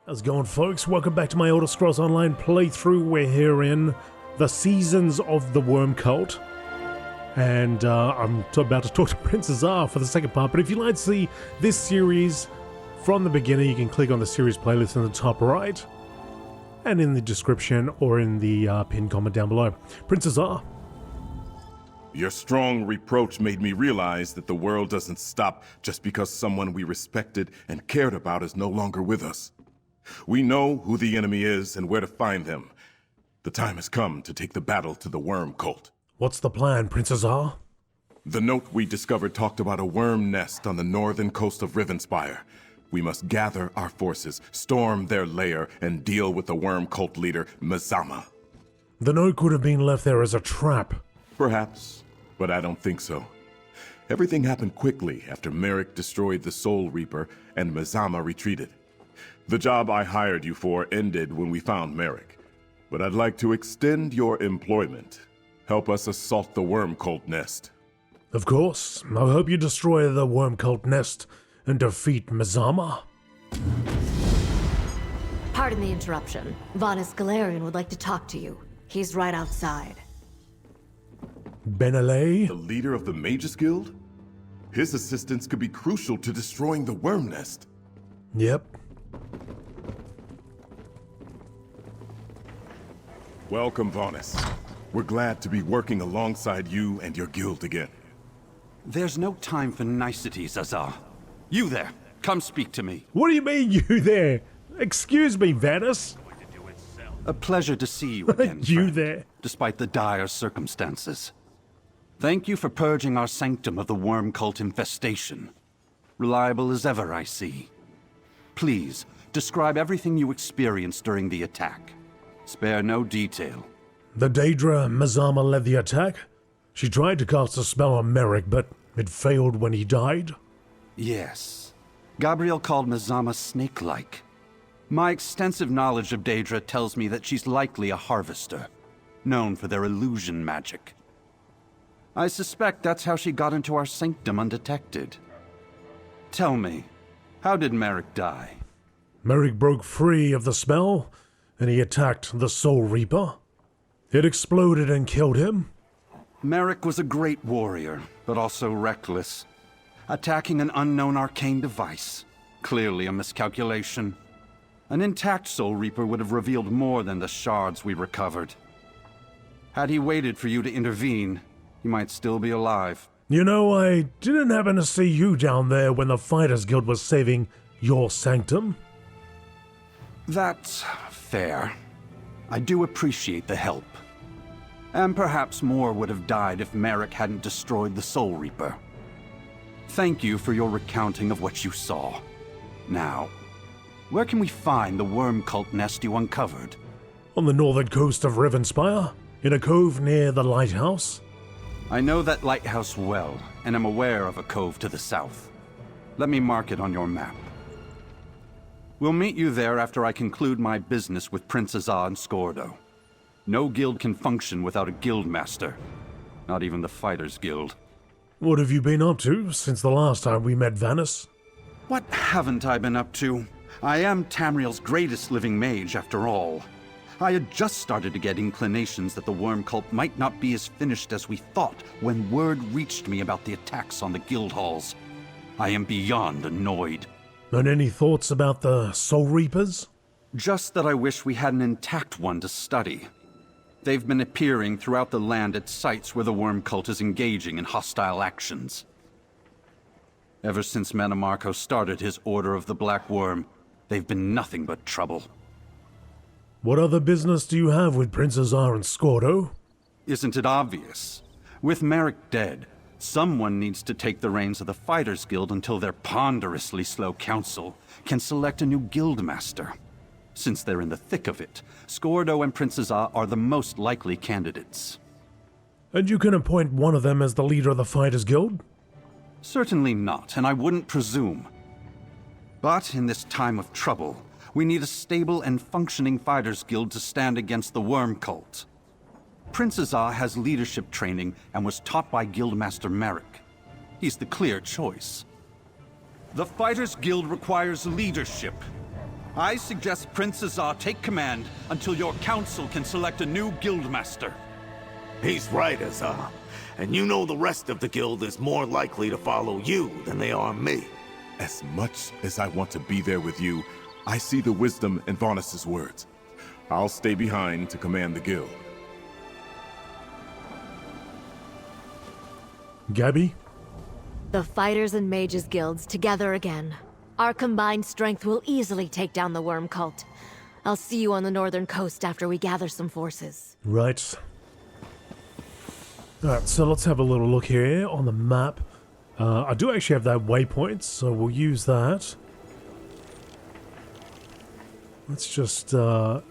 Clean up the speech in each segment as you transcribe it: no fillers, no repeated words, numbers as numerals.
How's it going, folks? Welcome back to my Elder Scrolls Online playthrough. We're here in the Seasons of the Worm Cult. And I'm about to talk to Princess R for the second part. But if you'd like to see this series from the beginning, you can click on the series playlist in the top right. And in the description or in the pinned comment down below. Princess R. Your strong reproach made me realize that the world doesn't stop just because someone we respected and cared about is no longer with us. We know who the enemy is and where to find them. The time has come to take the battle to the worm cult. What's the plan, Princess R? The note we discovered talked about a worm nest on the northern coast of Rivenspire. We must gather our forces, storm their lair, and deal with the worm cult leader, Mazama. The note could have been left there as a trap. Perhaps, but I don't think so. Everything happened quickly after Merrick destroyed the Soul Reaper and Mazama retreated. The job I hired you for ended when we found Merrick, but I'd like to extend your employment. Help us assault the worm cult nest. Of course. I hope you destroy the worm cult nest and defeat Mazama. Pardon the interruption. Vanus Galerion would like to talk to you. He's right outside. Benelay? The leader of the Magus Guild? His assistance could be crucial to destroying the worm nest. Yep. Welcome, Vanus. We're glad to be working alongside you and your guild again. There's no time for niceties, Azar. You there, come speak to me. What do you mean, you there? Excuse me, Vanus. A pleasure to see you again, You friend, there. despite the dire circumstances. Thank you for purging our sanctum of the worm cult infestation. Reliable as ever, I see. Please, describe everything you experienced during the attack. Spare no detail. The Daedra Mazama led the attack. She tried to cast a spell on Merrick, but it failed when he died. Yes. Gabriel called Mazama snake-like. My extensive knowledge of Daedra tells me that she's likely a harvester, known for their illusion magic. I suspect that's how she got into our sanctum undetected. Tell me, how did Merrick die? Merrick broke free of the spell, and he attacked the Soul Reaper. It exploded and killed him. Merrick was a great warrior, but also reckless. Attacking an unknown arcane device. Clearly a miscalculation. An intact Soul Reaper would have revealed more than the shards we recovered. Had he waited for you to intervene, he might still be alive. You know, I didn't happen to see you down there when the Fighters Guild was saving your sanctum. That's fair. I do appreciate the help. And perhaps more would have died if Merrick hadn't destroyed the Soul Reaper. Thank you for your recounting of what you saw. Now, where can we find the worm cult nest you uncovered? On the northern coast of Rivenspire, in a cove near the lighthouse. I know that lighthouse well, and am aware of a cove to the south. Let me mark it on your map. We'll meet you there after I conclude my business with Prince Azah and Skordo. No guild can function without a guild master. Not even the Fighters Guild. What have you been up to since the last time we met Vanus? What haven't I been up to? I am Tamriel's greatest living mage, after all. I had just started to get inclinations that the worm cult might not be as finished as we thought when word reached me about the attacks on the guild halls. I am beyond annoyed. And any thoughts about the Soul Reapers? Just that I wish we had an intact one to study. They've been appearing throughout the land at sites where the worm cult is engaging in hostile actions. Ever since Manamarco started his Order of the Black Worm, they've been nothing but trouble. What other business do you have with Prince Azar and Skordo? Isn't it obvious? With Merrick dead, someone needs to take the reins of the Fighters Guild until their ponderously slow council can select a new guild master. Since they're in the thick of it, Skordo and Prince Azah are the most likely candidates. And you can appoint one of them as the leader of the Fighters Guild? Certainly not, and I wouldn't presume. But in this time of trouble, we need a stable and functioning Fighters Guild to stand against the worm cult. Prince Azah has leadership training and was taught by Guildmaster Merrick. He's the clear choice. The Fighters Guild requires leadership. I suggest Prince Azar take command until your council can select a new guildmaster. He's right, Azar. And you know the rest of the guild is more likely to follow you than they are me. As much as I want to be there with you, I see the wisdom in Vanus's words. I'll stay behind to command the guild. Gabby? The Fighters and Mages Guilds together again. Our combined strength will easily take down the Worm Cult. I'll see you on the northern coast after we gather some forces. Right. Alright, so let's have a little look here on the map. I do actually have that waypoint, so we'll use that. Let's just, always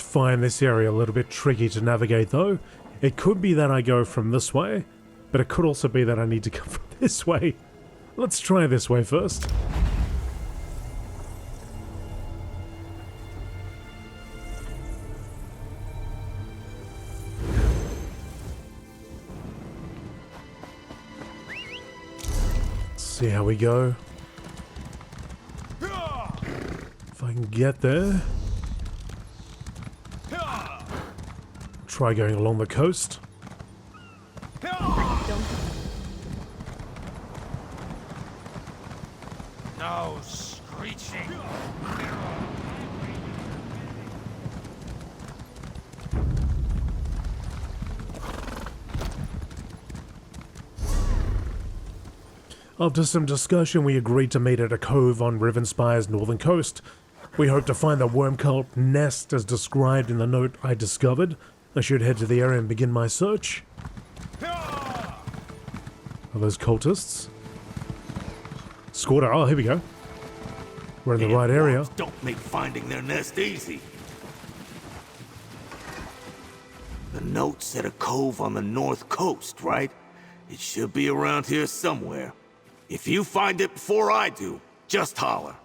find this area a little bit tricky to navigate, though. It could be that I go from this way, but it could also be that I need to come from this way. Let's try this way first. Let's see how we go. If I can get there. Try going along the coast. No screeching. After some discussion, we agreed to meet at a cove on Rivenspire's northern coast. We hope to find the Worm Cult nest as described in the note I discovered. I should head to the area and begin my search. Are those cultists? Skordo, oh, here we go. We're in the right area. Worms don't make finding their nest easy. The note said a cove on the north coast, right? It should be around here somewhere. If you find it before I do, just holler.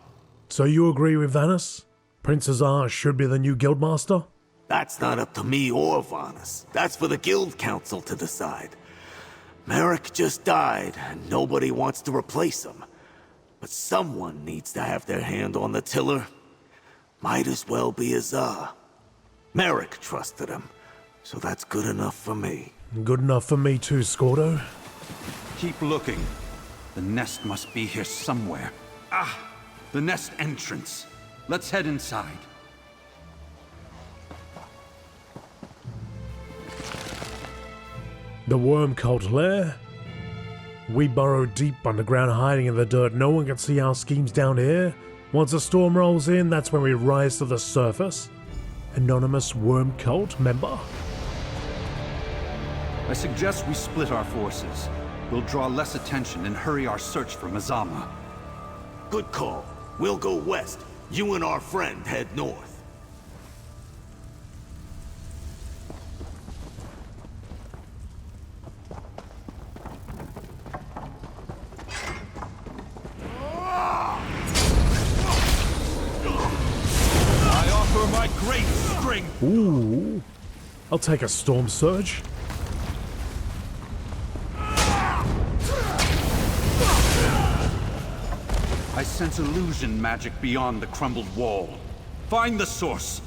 So you agree with Vanus? Prince Azar should be the new guildmaster? That's not up to me or Vanus. That's for the guild council to decide. Merrick just died, and nobody wants to replace him. But someone needs to have their hand on the tiller. Might as well be Azar. Merrick trusted him, so that's good enough for me. Good enough for me too, Skordo. Keep looking. The nest must be here somewhere. Ah! The nest entrance. Let's head inside. The Worm Cult lair? We burrow deep underground, hiding in the dirt. No one can see our schemes down here. Once a storm rolls in, that's when we rise to the surface. Anonymous Worm Cult member? I suggest we split our forces. We'll draw less attention and hurry our search for Mazama. Good call. We'll go west. You and our friend head north. I offer my great strength. Ooh. I'll take a storm surge. I sense illusion magic beyond the crumbled wall. Find the source.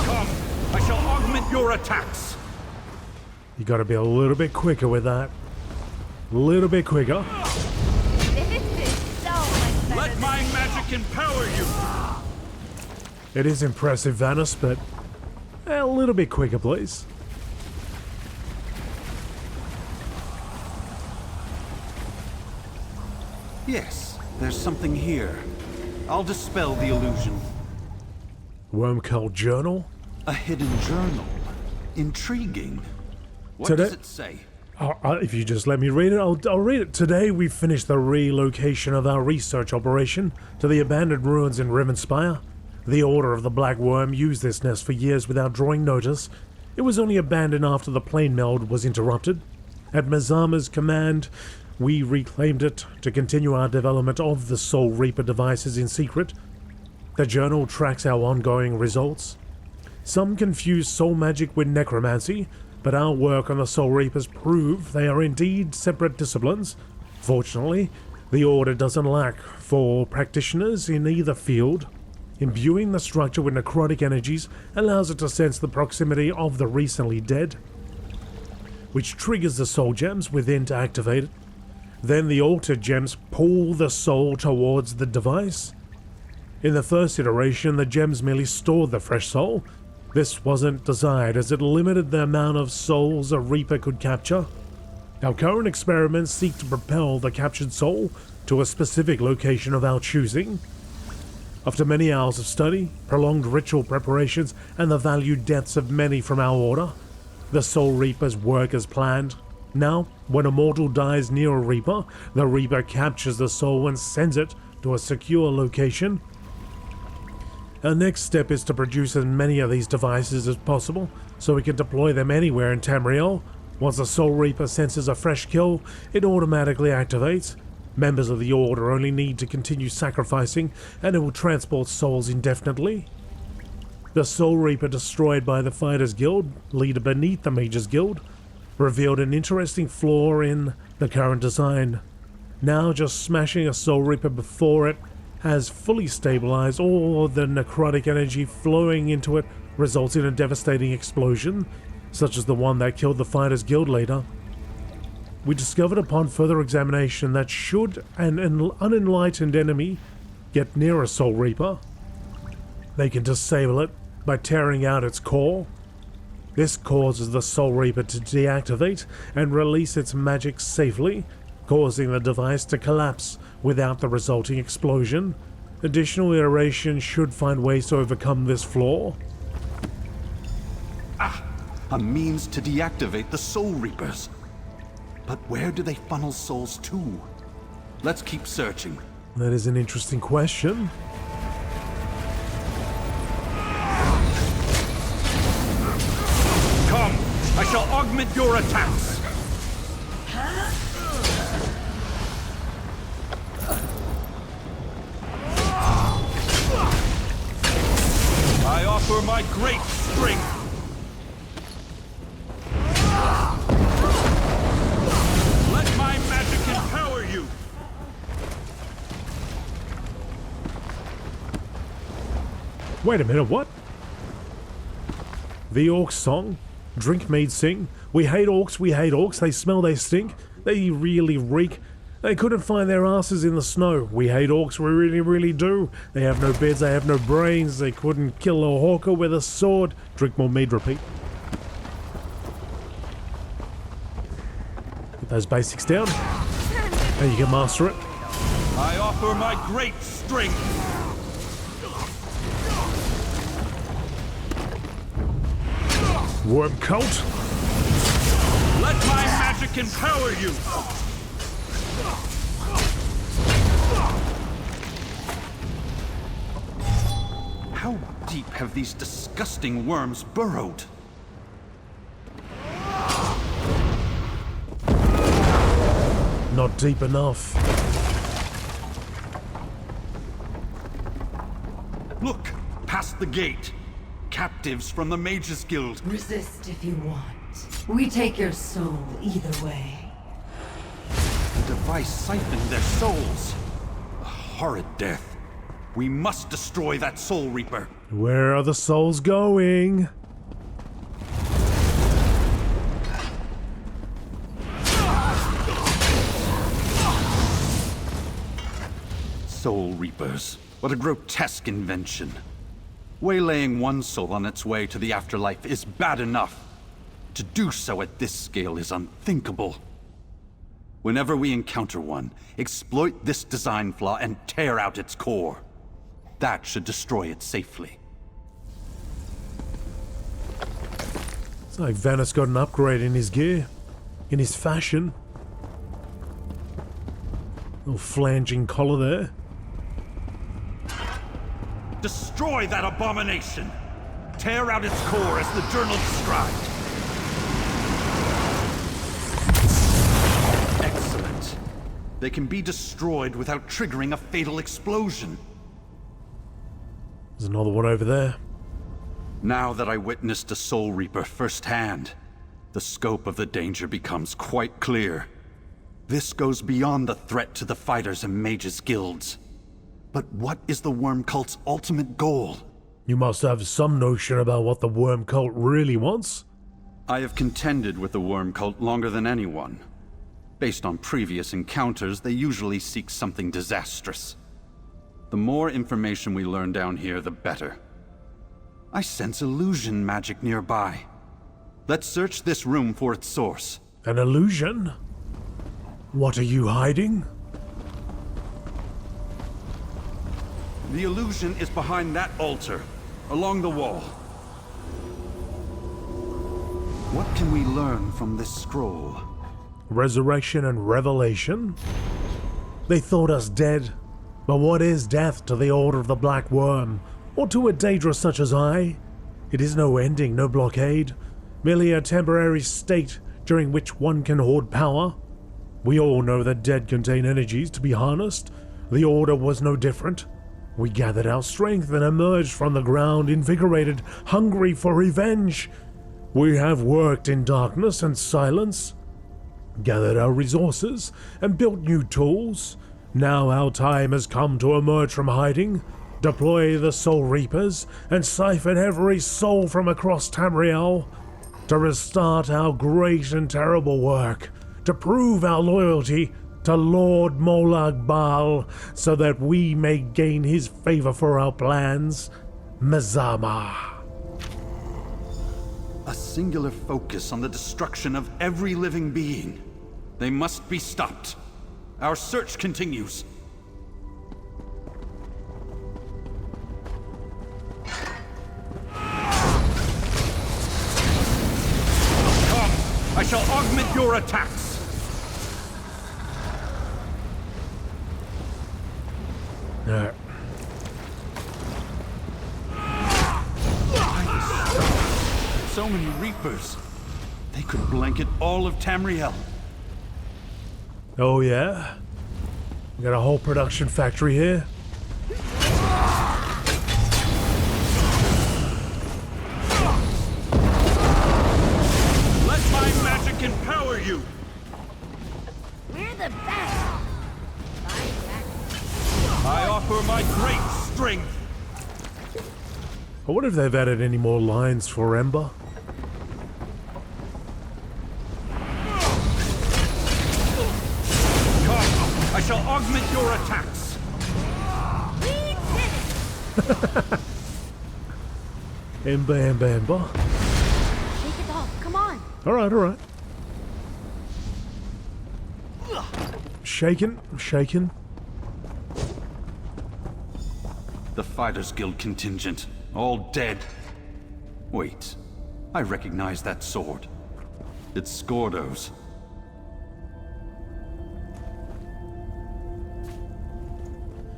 Come, I shall augment your attacks. You gotta be a little bit quicker with that. A little bit quicker. Let my magic empower you. It is impressive, Vanus, but a little bit quicker, please. Yes, there's something here. I'll dispel the illusion. Worm Cult journal? A hidden journal. Intriguing. What Today- does it say? If you just let me read it, I'll read it. Today we finished the relocation of our research operation to the abandoned ruins in Rivenspire. The Order of the Black Worm used this nest for years without drawing notice. It was only abandoned after the plane meld was interrupted. At Mazama's command, we reclaimed it to continue our development of the Soul Reaper devices in secret. The journal tracks our ongoing results. Some confuse soul magic with necromancy, but our work on the Soul Reapers prove they are indeed separate disciplines. Fortunately, the Order doesn't lack for practitioners in either field. Imbuing the structure with necrotic energies allows it to sense the proximity of the recently dead, which triggers the soul gems within to activate it. Then the altered gems pull the soul towards the device. In the first iteration, the gems merely stored the fresh soul. This wasn't desired as it limited the amount of souls a Reaper could capture. Our current experiments seek to propel the captured soul to a specific location of our choosing. After many hours of study, prolonged ritual preparations, and the valued deaths of many from our order, the Soul Reapers work as planned. Now, when a mortal dies near a Reaper, the Reaper captures the soul and sends it to a secure location. Our next step is to produce as many of these devices as possible, so we can deploy them anywhere in Tamriel. Once the Soul Reaper senses a fresh kill, it automatically activates. Members of the Order only need to continue sacrificing, and it will transport souls indefinitely. The Soul Reaper destroyed by the Fighters Guild, leader beneath the Mages Guild, revealed an interesting flaw in the current design. Now just smashing a Soul Reaper before it has fully stabilized all the necrotic energy flowing into it results in a devastating explosion, such as the one that killed the Fighters Guild leader. We discovered upon further examination that should an unenlightened enemy get near a Soul Reaper, they can disable it by tearing out its core. This causes the Soul Reaper to deactivate and release its magic safely, causing the device to collapse without the resulting explosion. Additional iterations should find ways to overcome this flaw. A means to deactivate the Soul Reapers. But where do they funnel souls to? Let's keep searching. That is an interesting question. Come, I shall augment your attacks. I offer my great strength. Let my magic empower you. Wait a minute, what? The orc song? Drink made sing? We hate orcs, they smell, they stink, they really reek. They couldn't find their asses in the snow. We hate orcs, we really do. They have no beds, they have no brains, they couldn't kill a hawker with a sword. Drink more mead, repeat. Get those basics down, and you can master it. I offer my great strength. Worm cult? Let my magic empower you. How deep have these disgusting worms burrowed? Not deep enough. Look, past the gate. Captives from the Mages Guild. Resist if you want. We take your soul either way. The device siphoned their souls. A horrid death. We must destroy that Soul Reaper. Where are the souls going? Soul Reapers. What a grotesque invention. Waylaying one soul on its way to the afterlife is bad enough. To do so at this scale is unthinkable. Whenever we encounter one, exploit this design flaw and tear out its core. That should destroy it safely. It's like Vanus got an upgrade in his gear, in his fashion. Little flanging collar there. Destroy that abomination. Tear out its core as the journal described. Excellent. They can be destroyed without triggering a fatal explosion. There's another one over there. Now that I witnessed a Soul Reaper firsthand, the scope of the danger becomes quite clear. This goes beyond the threat to the Fighters and Mages guilds. But what is the Worm Cult's ultimate goal? You must have some notion about what the Worm Cult really wants. I have contended with the Worm Cult longer than anyone. Based on previous encounters, they usually seek something disastrous. The more information we learn down here, the better. I sense illusion magic nearby. Let's search this room for its source. An illusion? What are you hiding? The illusion is behind that altar, along the wall. What can we learn from this scroll? Resurrection and revelation? They thought us dead. But what is death to the Order of the Black Worm, or to a Daedra such as I? It is no ending, no blockade, merely a temporary state during which one can hoard power. We all know that dead contain energies to be harnessed. The Order was no different. We gathered our strength and emerged from the ground invigorated, hungry for revenge. We have worked in darkness and silence, gathered our resources, and built new tools. Now our time has come to emerge from hiding, deploy the Soul Reapers, and siphon every soul from across Tamriel, to restart our great and terrible work, to prove our loyalty to Lord Molag Bal, so that we may gain his favor for our plans. Mazama. A singular focus on the destruction of every living being. They must be stopped. Our search continues. Come! I shall augment your attacks! No. So many Reapers. They could blanket all of Tamriel. Oh yeah? We got a whole production factory here. Let my magic empower you! We're the best! I offer my great strength! I wonder if they've added any more lines for Ember. I shall augment your attacks! We did it! Ember, Ember, Ember. Shake it off, come on! Alright, alright. Shaken, shaken. The Fighters Guild contingent, all dead. Wait, I recognize that sword. It's Skordo's.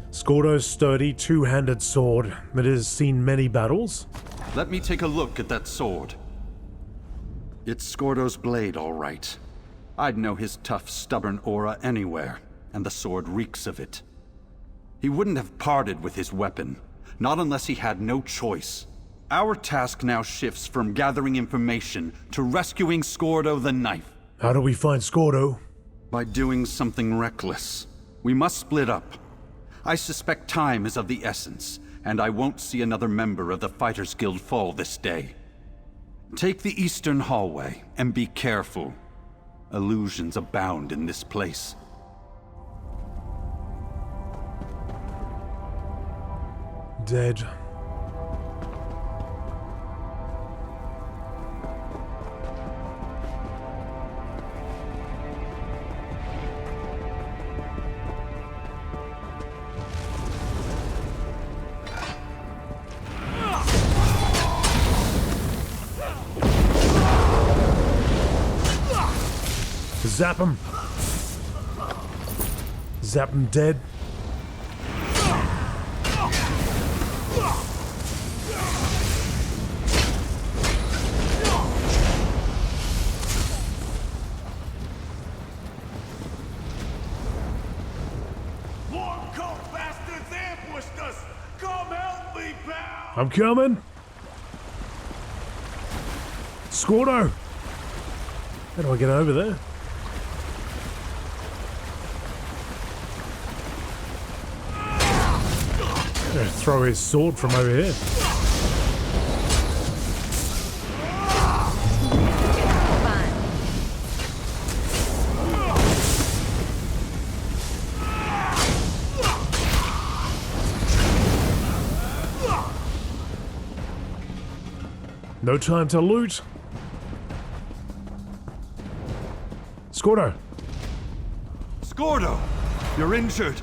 Skordo's sturdy, two-handed sword that has seen many battles. Let me take a look at that sword. It's Skordo's blade, all right. I'd know his tough, stubborn aura anywhere, and the sword reeks of it. He wouldn't have parted with his weapon, not unless he had no choice. Our task now shifts from gathering information to rescuing Skordo the Knife. How do we find Skordo? By doing something reckless. We must split up. I suspect time is of the essence, and I won't see another member of the Fighters Guild fall this day. Take the eastern hallway, and be careful. Illusions abound in this place. Dead. Zap him. Zap him dead. Bastards ambushed us! Come help me, pal! I'm coming. Skordo! How do I get over there? Gonna throw his sword from over here. No time to loot. Skordo. Skordo! You're injured.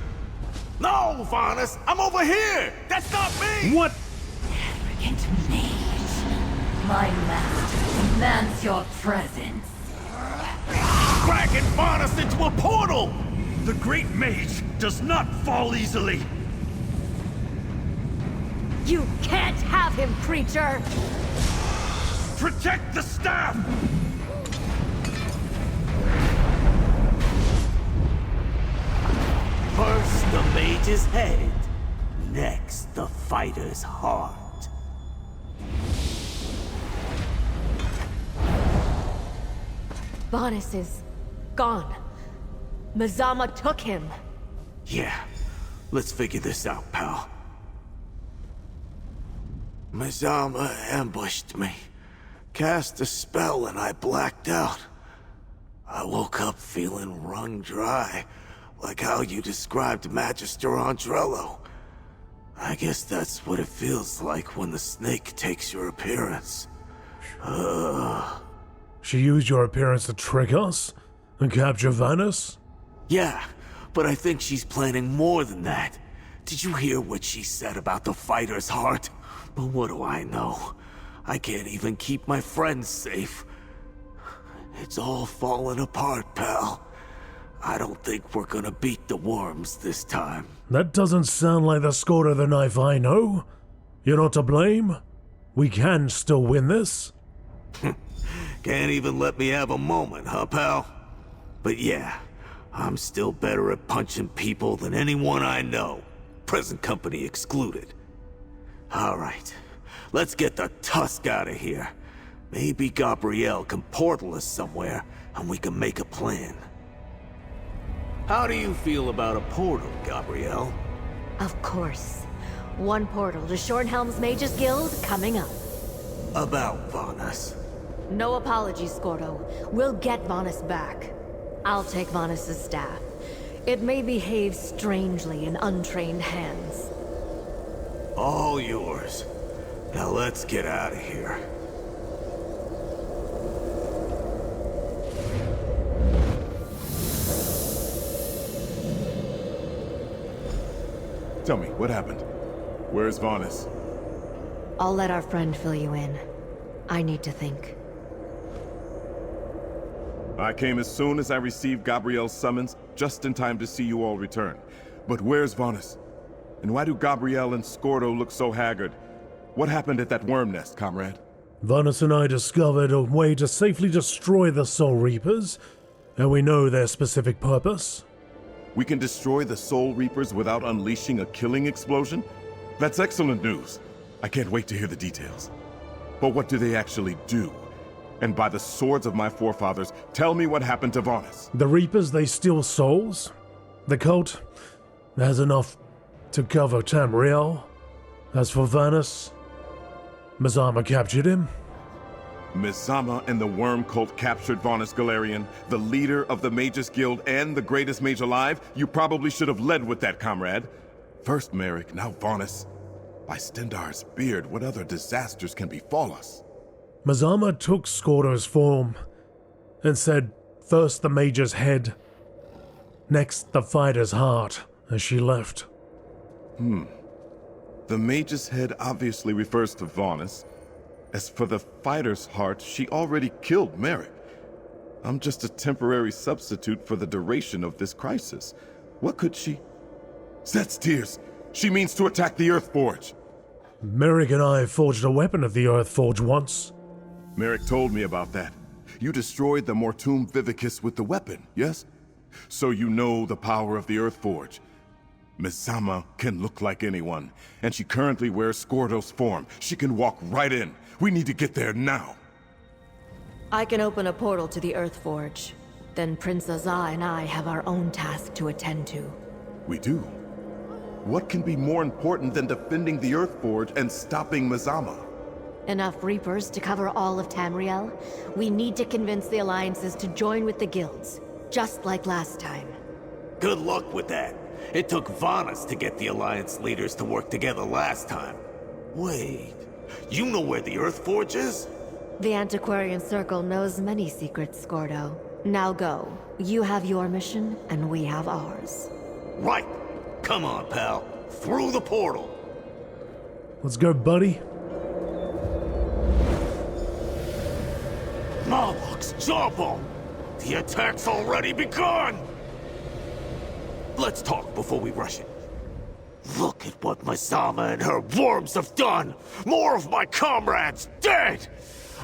No, Vanus! I'm over here! That's not me! What? Arrogant mage. My master demands your presence. Dragging Vanus into a portal! The great mage does not fall easily. You can't have him, creature! Protect the staff! First the mage's head, next the fighter's heart. Vanus is gone. Mazama took him. Yeah, let's figure this out, pal. Mazama ambushed me, cast a spell, and I blacked out. I woke up feeling wrung dry, like how you described Magister Andrello. I guess that's what it feels like when the snake takes your appearance. She used your appearance to trick us and capture Vanus? Yeah, but I think she's planning more than that. Did you hear what she said about the fighter's heart? But what do I know? I can't even keep my friends safe. It's all falling apart, pal. I don't think we're gonna beat the worms this time. That doesn't sound like the Skordo the knife I know. You're not to blame. We can still win this. Can't even let me have a moment, huh, pal? But yeah, I'm still better at punching people than anyone I know, present company excluded. Alright, let's get the tusk out of here. Maybe Gabrielle can portal us somewhere, and we can make a plan. How do you feel about a portal, Gabrielle? Of course. One portal to Shornhelm's Mages Guild coming up. About Vanus. No apologies, Skordo. We'll get Vanus back. I'll take Vanus's staff. It may behave strangely in untrained hands. All yours. Now let's get out of here. Tell me, what happened? Where's Vanus? I'll let our friend fill you in. I need to think. I came as soon as I received Gabrielle's summons, just in time to see you all return. But where's Vanus? And why do Gabrielle and Skordo look so haggard? What happened at that worm nest, comrade? Vanus and I discovered a way to safely destroy the Soul Reapers, and we know their specific purpose. We can destroy the Soul Reapers without unleashing a killing explosion? That's excellent news. I can't wait to hear the details. But what do they actually do? And by the swords of my forefathers, tell me what happened to Vanus. The Reapers, they steal souls. The cult has enough to cover Tamriel. As for Vanus, Mazama captured him. Mazama and the Worm Cult captured Vanus Galerion, the leader of the Mages Guild and the greatest mage alive. You probably should have led with that, comrade. First Merrick, now Vanus. By Stendarr's beard, what other disasters can befall us? Mazama took Skordo's form and said, first the mage's head, next the fighter's heart, as she left. The mage's head obviously refers to Vanus. As for the fighter's heart, she already killed Merrick. I'm just a temporary substitute for the duration of this crisis. What could she... Set's tears! She means to attack the Earthforge! Merrick and I forged a weapon of the Earthforge once. Merrick told me about that. You destroyed the Mortum Vivicus with the weapon, yes? So you know the power of the Earthforge. Mazama can look like anyone, and she currently wears Skordo's form. She can walk right in. We need to get there now. I can open a portal to the Earthforge. Then Prince Azah and I have our own task to attend to. We do. What can be more important than defending the Earthforge and stopping Mazama? Enough Reapers to cover all of Tamriel? We need to convince the alliances to join with the guilds, just like last time. Good luck with that. It took Vanus to get the Alliance leaders to work together last time. Wait, you know where the Earthforge is? The Antiquarian Circle knows many secrets, Skordo. Now go. You have your mission, and we have ours. Right. Come on, pal. Through the portal. Let's go, buddy. Moloch's jawbone! The attack's already begun! Let's talk before we rush it. Look at what Mazama and her worms have done! More of my comrades dead!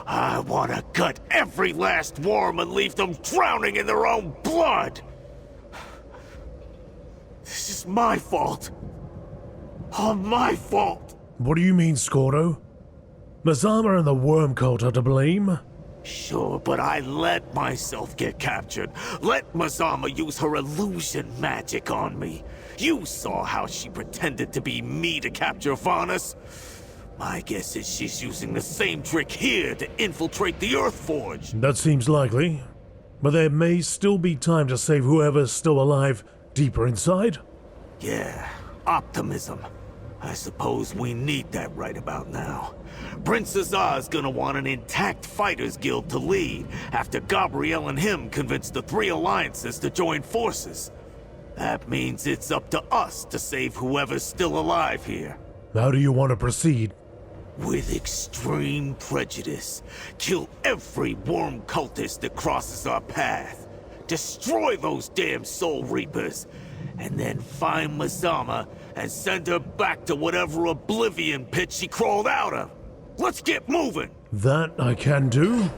I want to gut every last worm and leave them drowning in their own blood! This is my fault. All my fault! What do you mean, Skordo? Mazama and the worm cult are to blame? Sure, but I let myself get captured. Let Mazama use her illusion magic on me. You saw how she pretended to be me to capture Vanus. My guess is she's using the same trick here to infiltrate the Earthforge. That seems likely. But there may still be time to save whoever's still alive deeper inside. Yeah, optimism. I suppose we need that right about now. Prince Azah's gonna want an intact fighters guild to lead after Gabriel and him convince the three alliances to join forces. That means it's up to us to save whoever's still alive here. How do you want to proceed? With extreme prejudice. Kill every worm cultist that crosses our path. Destroy those damn Soul Reapers. And then find Mazama and send her back to whatever oblivion pit she crawled out of. Let's get moving! That I can do.